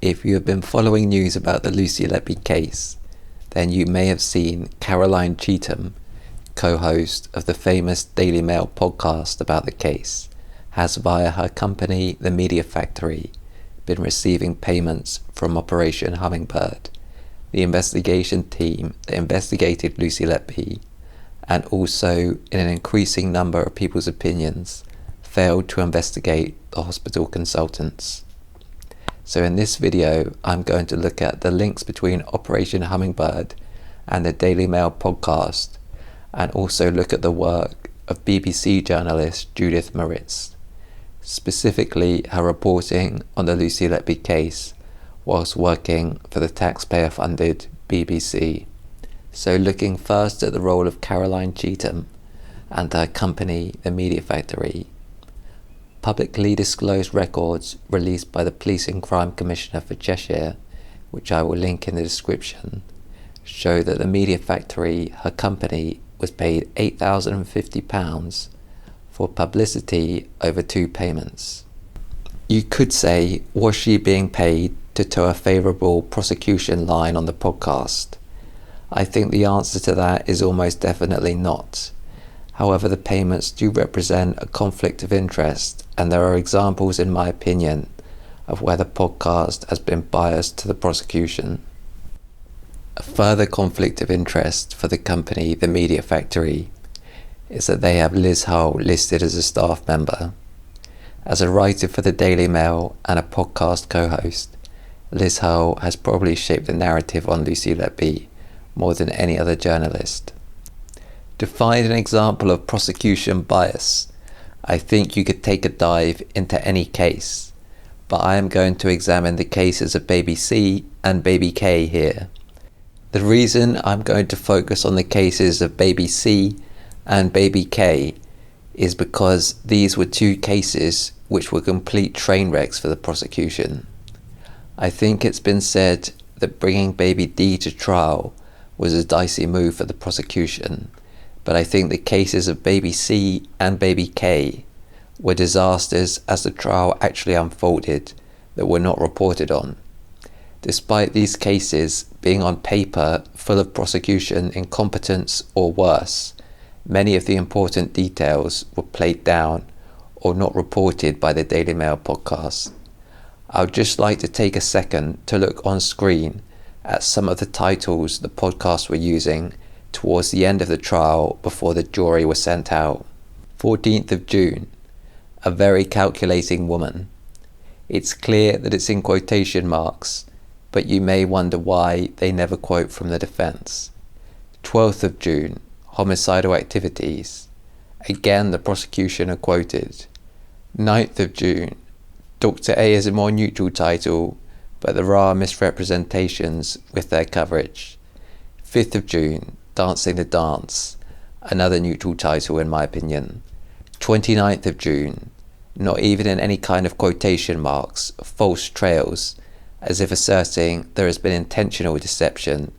If you have been following news about the Lucy Letby case, then you may have seen Caroline Cheetham, co-host of the famous Daily Mail podcast about the case, has via her company, The Media Factory, been receiving payments from Operation Hummingbird, the investigation team that investigated Lucy Letby, and also, in an increasing number of people's opinions, failed to investigate the hospital consultants. So in this video, I'm going to look at the links between Operation Hummingbird and the Daily Mail podcast, and also look at the work of BBC journalist Judith Moritz, specifically her reporting on the Lucy Letby case whilst working for the taxpayer-funded BBC. So looking first at the role of Caroline Cheetham and her company, The Media Factory. Publicly disclosed records released by the Police and Crime Commissioner for Cheshire, which I will link in the description, show that the Media Factory, her company, was paid £8,050 for publicity over 2 payments. You could say, was she being paid to toe a favourable prosecution line on the podcast? I think the answer to that is almost definitely not. However, the payments do represent a conflict of interest, and there are examples, in my opinion, of where the podcast has been biased to the prosecution. A further conflict of interest for the company, The Media Factory, is that they have Liz Hull listed as a staff member. As a writer for the Daily Mail and a podcast co-host, Liz Hull has probably shaped the narrative on Lucy Letby more than any other journalist. To find an example of prosecution bias, I think you could take a dive into any case, but I am going to examine the cases of Baby C and Baby K here. The reason I'm going to focus on the cases of Baby C and Baby K is because these were 2 cases which were complete train wrecks for the prosecution. I think it's been said that bringing Baby D to trial was a dicey move for the prosecution, but I think the cases of Baby C and Baby K were disasters as the trial actually unfolded that were not reported on. Despite these cases being on paper full of prosecution incompetence or worse, many of the important details were played down or not reported by the Daily Mail podcast. I would just like to take a second to look on screen at some of the titles the podcast were using towards the end of the trial before the jury was sent out. 14th of June, a very calculating woman. It's clear that it's in quotation marks, but you may wonder why they never quote from the defence. 12th of June, homicidal activities. Again, the prosecution are quoted. 9th of June, Dr. A is a more neutral title, but there are misrepresentations with their coverage. 5th of June, Dancing the Dance, another neutral title in my opinion. 29th of June, not even in any kind of quotation marks, false trails, as if asserting there has been intentional deception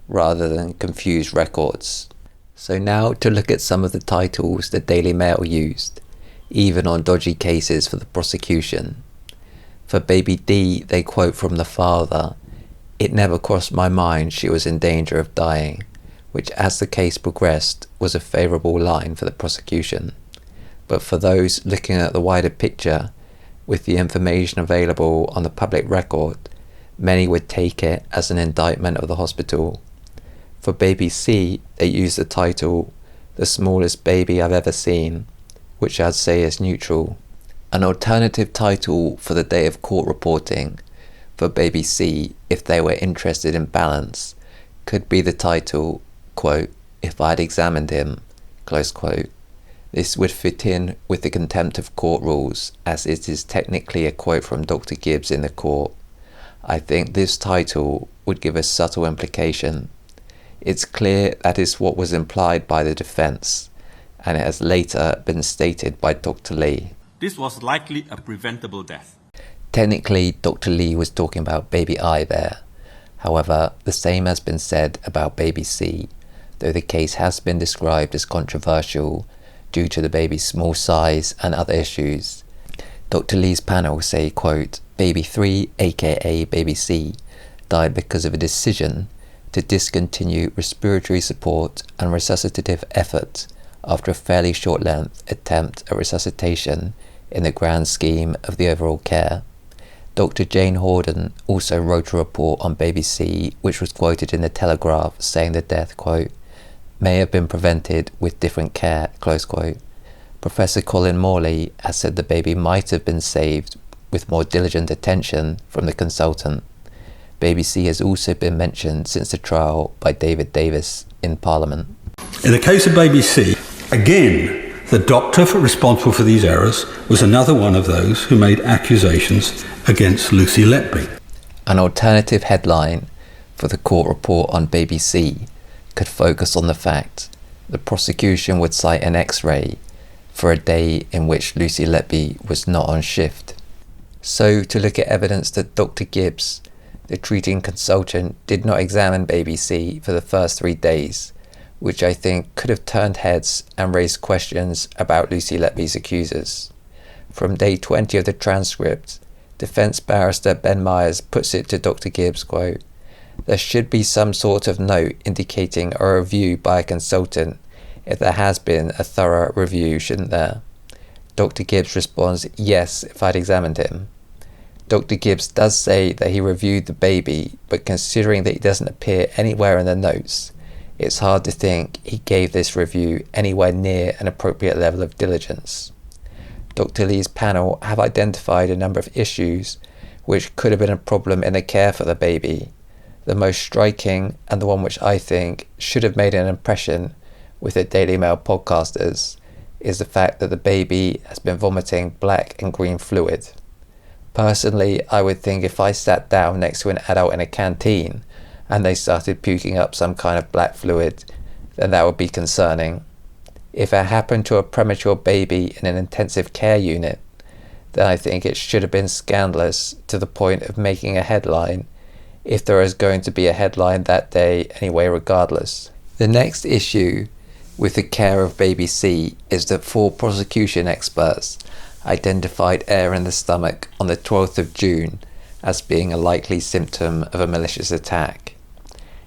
rather than confused records. So now to look at some of the titles the Daily Mail used, even on dodgy cases for the prosecution. For Baby D, they quote from the father, "It never crossed my mind she was in danger of dying," which as the case progressed was a favourable line for the prosecution. But for those looking at the wider picture, with the information available on the public record, many would take it as an indictment of the hospital. For Baby C, they use the title, "The Smallest Baby I've Ever Seen," which I'd say is neutral. An alternative title for the day of court reporting for Baby C, if they were interested in balance, could be the title, quote, "If I'd examined him," close quote. This would fit in with the contempt of court rules, as it is technically a quote from Dr. Gibbs in the court. I think this title would give a subtle implication. It's clear that is what was implied by the defence, and it has later been stated by Dr. Lee. This was likely a preventable death. Technically, Dr. Lee was talking about Baby I there. However, the same has been said about Baby C, though the case has been described as controversial due to the baby's small size and other issues. Dr. Lee's panel say, quote, "Baby 3, aka Baby C, died because of a decision to discontinue respiratory support and resuscitative effort after a fairly short-length attempt at resuscitation in the grand scheme of the overall care." Dr. Jane Horden also wrote a report on Baby C, which was quoted in the Telegraph, saying the death, quote, "may have been prevented with different care," close quote. Professor Colin Morley has said the baby might have been saved with more diligent attention from the consultant. Baby C has also been mentioned since the trial by David Davis in Parliament. In the case of Baby C, again, the doctor responsible for these errors was another one of those who made accusations against Lucy Letby. An alternative headline for the court report on Baby C could focus on the fact the prosecution would cite an X-ray for a day in which Lucy Letby was not on shift. So, to look at evidence that Dr. Gibbs, the treating consultant, did not examine Baby C for the first 3 days, which I think could have turned heads and raised questions about Lucy Letby's accusers. From day 20 of the transcript, defence barrister Ben Myers puts it to Dr. Gibbs, quote, "There should be some sort of note indicating a review by a consultant if there has been a thorough review, shouldn't there?" Dr. Gibbs responds, "Yes, if I'd examined him." Dr. Gibbs does say that he reviewed the baby, but considering that he doesn't appear anywhere in the notes, it's hard to think he gave this review anywhere near an appropriate level of diligence. Dr. Lee's panel have identified a number of issues which could have been a problem in the care for the baby. The most striking, and the one which I think should have made an impression with the Daily Mail podcasters, is the fact that the baby has been vomiting black and green fluid. Personally, I would think if I sat down next to an adult in a canteen and they started puking up some kind of black fluid, then that would be concerning. If it happened to a premature baby in an intensive care unit, then I think it should have been scandalous to the point of making a headline, if there is going to be a headline that day anyway regardless. The next issue with the care of Baby C is that 4 prosecution experts identified air in the stomach on the 12th of June as being a likely symptom of a malicious attack.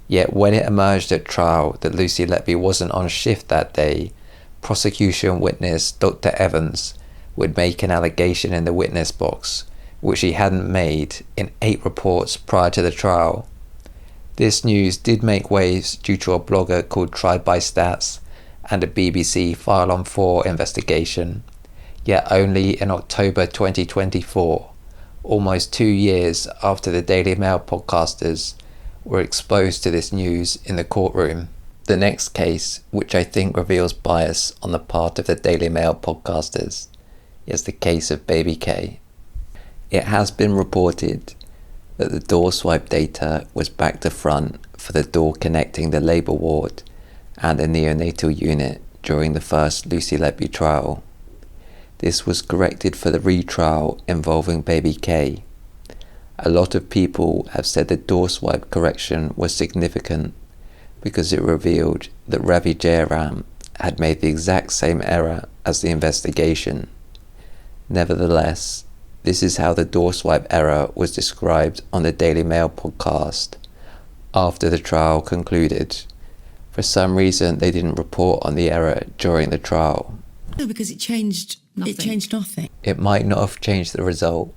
Yet when it emerged at trial that Lucy Letby wasn't on shift that day, prosecution witness Dr. Evans would make an allegation in the witness box, which he hadn't made in 8 reports prior to the trial. This news did make waves due to a blogger called Tried by Stats and a BBC File on 4 investigation, yet only in October 2024, almost 2 years after the Daily Mail podcasters were exposed to this news in the courtroom. The next case, which I think reveals bias on the part of the Daily Mail podcasters, is the case of Baby K. It has been reported that the door swipe data was back to front for the door connecting the labour ward and the neonatal unit during the first Lucy Letby trial. This was corrected for the retrial involving Baby K. A lot of people have said the door swipe correction was significant because it revealed that Ravi Jayaram had made the exact same error as the investigation. Nevertheless, this is how the door swipe error was described on the Daily Mail podcast after the trial concluded. For some reason, they didn't report on the error during the trial. No, because it changed nothing. It changed nothing. It might not have changed the result,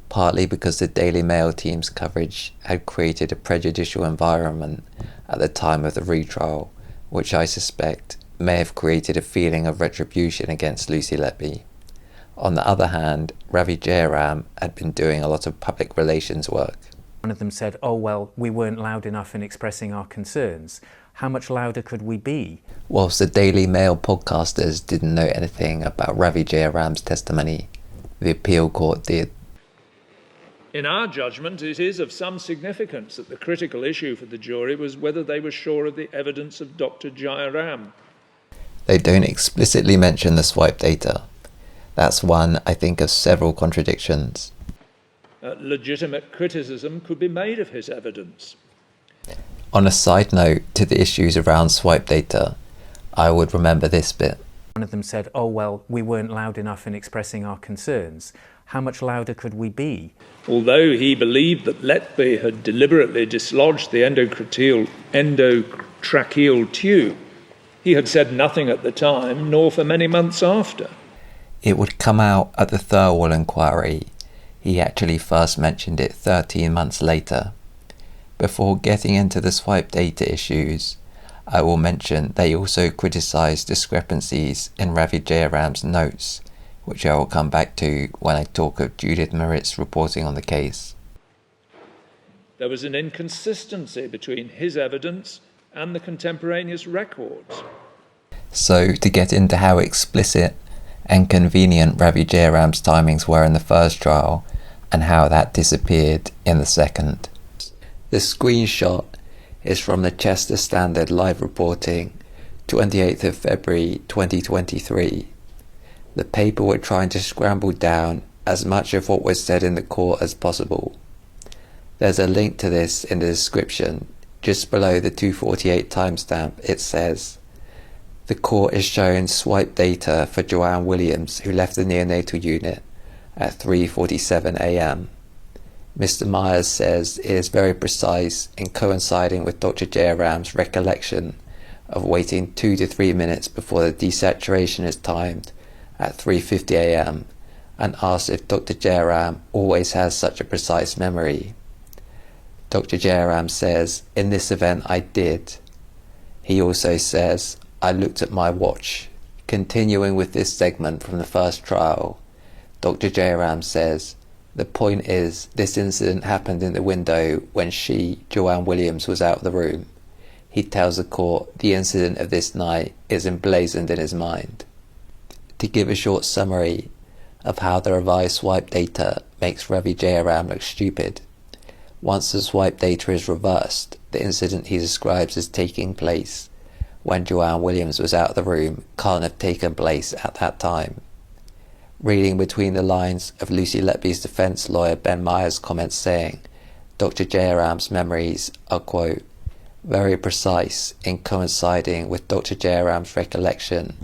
partly because the Daily Mail team's coverage had created a prejudicial environment at the time of the retrial, which I suspect may have created a feeling of retribution against Lucy Letby. On the other hand, Ravi Jayaram had been doing a lot of public relations work. One of them said, "Oh well, we weren't loud enough in expressing our concerns. How much louder could we be?" Whilst the Daily Mail podcasters didn't know anything about Ravi Jayaram's testimony, the appeal court did. In our judgment, it is of some significance that the critical issue for the jury was whether they were sure of the evidence of Dr. Jayaram. They don't explicitly mention the swipe data. That's one, I think, of several contradictions. Legitimate criticism could be made of his evidence. On a side note to the issues around swipe data, I would remember this bit. One of them said, "Oh well, we weren't loud enough in expressing our concerns. how much louder could we be? Although he believed that Letby had deliberately dislodged the endotracheal tube, he had said nothing at the time, nor for many months after. It would come out at the Thirlwall inquiry. He actually first mentioned it 13 months later. Before getting into the swipe data issues, I will mention they also criticised discrepancies in Ravi Jayaram's notes, which I will come back to when I talk of Judith Merritt's reporting on the case. There was an inconsistency between his evidence and the contemporaneous records. So, to get into how explicit and convenient Ravi Jayaram's timings were in the first trial, and how that disappeared in the second. The screenshot is from the Chester Standard live reporting, 28th of February 2023. The paper were trying to scramble down as much of what was said in the court as possible. There's a link to this in the description. Just below the 248 timestamp, it says, "The court is showing swipe data for Joanne Williams, who left the neonatal unit at 3:47 a.m. Mr. Myers says it is very precise in coinciding with Dr. Jayaram's recollection of waiting 2 to 3 minutes before the desaturation is timed at 3:50 a.m. and asks if Dr. Jayaram always has such a precise memory. Dr. Jayaram says, in this event I did. He also says, I looked at my watch. Continuing with this segment from the first trial, Dr. Jayaram says, the point is, this incident happened in the window when she, Joanne Williams, was out of the room. He tells the court the incident of this night is emblazoned in his mind. To give a short summary of how the revised swipe data makes Ravi Jayaram look stupid, once the swipe data is reversed, the incident he describes as taking place when Joanne Williams was out of the room can't have taken place at that time. Reading between the lines of Lucy Letby's defence lawyer Ben Myers' comments saying Dr. Jayaram's memories are, quote, very precise in coinciding with Dr. Jayaram's recollection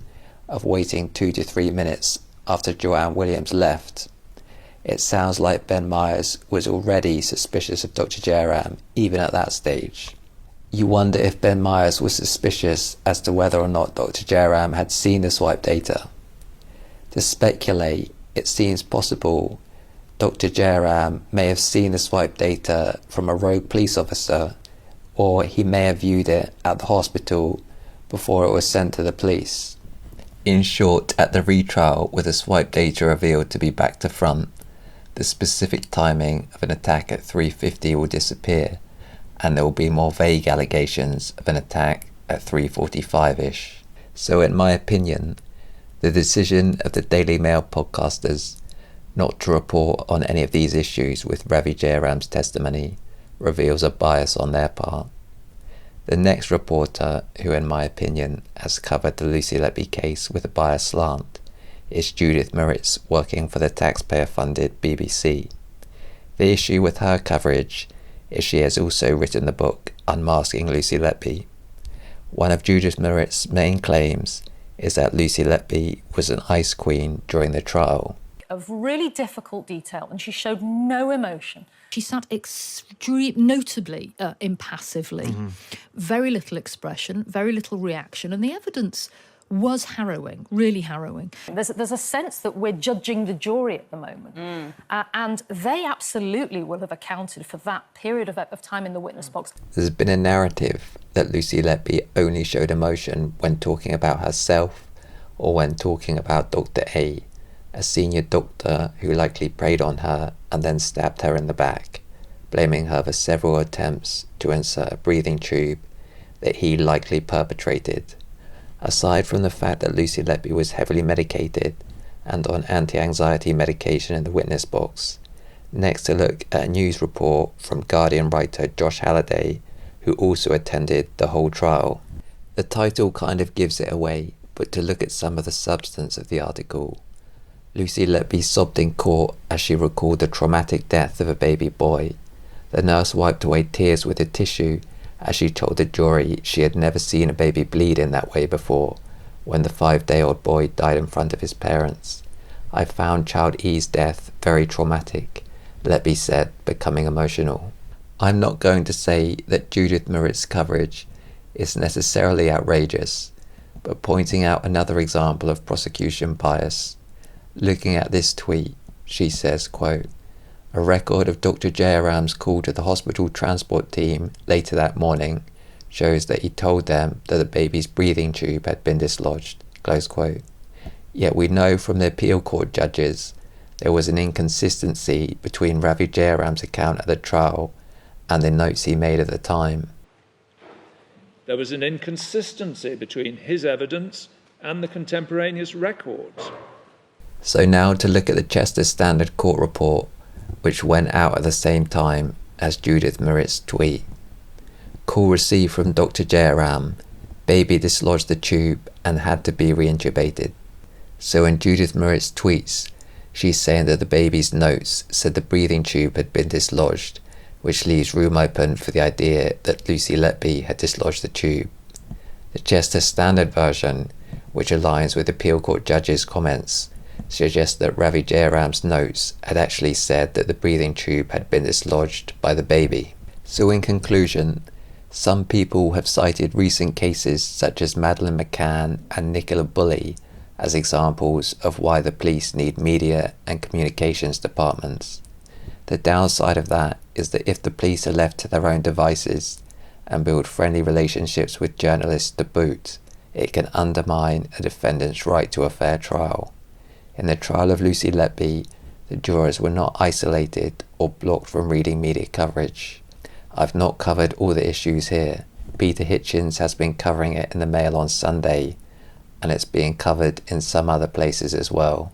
of waiting 2 to 3 minutes after Joanne Williams left, it sounds like Ben Myers was already suspicious of Dr. Jayaram even at that stage. You wonder if Ben Myers was suspicious as to whether or not Dr. Jayaram had seen the swipe data. To speculate, it seems possible Dr. Jayaram may have seen the swipe data from a rogue police officer, or he may have viewed it at the hospital before it was sent to the police. In short, at the retrial, with the swipe data revealed to be back to front, the specific timing of an attack at 3:50 will disappear, and there will be more vague allegations of an attack at 3:45-ish. So in my opinion, the decision of the Daily Mail podcasters not to report on any of these issues with Ravi Jayaram's testimony reveals a bias on their part. The next reporter, who in my opinion has covered the Lucy Letby case with a biased slant, is Judith Merritt, working for the taxpayer-funded BBC. The issue with her coverage is she has also written the book Unmasking Lucy Letby. One of Judith Merritt's main claims is that Lucy Letby was an ice queen during the trial. Of really difficult detail, and she showed no emotion. She sat notably impassively, very little expression, very little reaction, and the evidence was harrowing, really harrowing. There's a sense that we're judging the jury at the moment, and they absolutely will have accounted for that period of time in the witness box. There's been a narrative that Lucy Letby only showed emotion when talking about herself or when talking about Dr. A senior doctor who likely preyed on her and then stabbed her in the back, blaming her for several attempts to insert a breathing tube that he likely perpetrated. Aside from the fact that Lucy Letby was heavily medicated and on anti-anxiety medication in the witness box, next to look at a news report from Guardian writer Josh Halliday, who also attended the whole trial. The title kind of gives it away, but to look at some of the substance of the article, Lucy Letby sobbed in court as she recalled the traumatic death of a baby boy. The nurse wiped away tears with a tissue as she told the jury she had never seen a baby bleed in that way before, when the 5-day-old boy died in front of his parents. I found child E's death very traumatic, Letby said, becoming emotional. I'm not going to say that Judith Merritt's coverage is necessarily outrageous, but pointing out another example of prosecution bias. Looking at this tweet, she says, quote, "A record of Dr. Jayaram's call to the hospital transport team later that morning shows that he told them that the baby's breathing tube had been dislodged," close quote. Yet we know from the appeal court judges there was an inconsistency between Ravi Jayaram's account at the trial and the notes he made at the time. There was an inconsistency between his evidence and the contemporaneous records. So now to look at the Chester Standard Court report, which went out at the same time as Judith Merritt's tweet. Call received from Dr. Jayaram. Baby dislodged the tube and had to be reintubated. So in Judith Merritt's tweets, she's saying that the baby's notes said the breathing tube had been dislodged, which leaves room open for the idea that Lucy Letby had dislodged the tube. The Chester Standard version, which aligns with appeal court judges' comments, suggests that Ravi Jayaram's notes had actually said that the breathing tube had been dislodged by the baby. So in conclusion, some people have cited recent cases such as Madeleine McCann and Nicola Bulley as examples of why the police need media and communications departments. The downside of that is that if the police are left to their own devices and build friendly relationships with journalists to boot, it can undermine a defendant's right to a fair trial. In the trial of Lucy Letby, the jurors were not isolated or blocked from reading media coverage. I've not covered all the issues here. Peter Hitchens has been covering it in the Mail on Sunday, and it's being covered in some other places as well.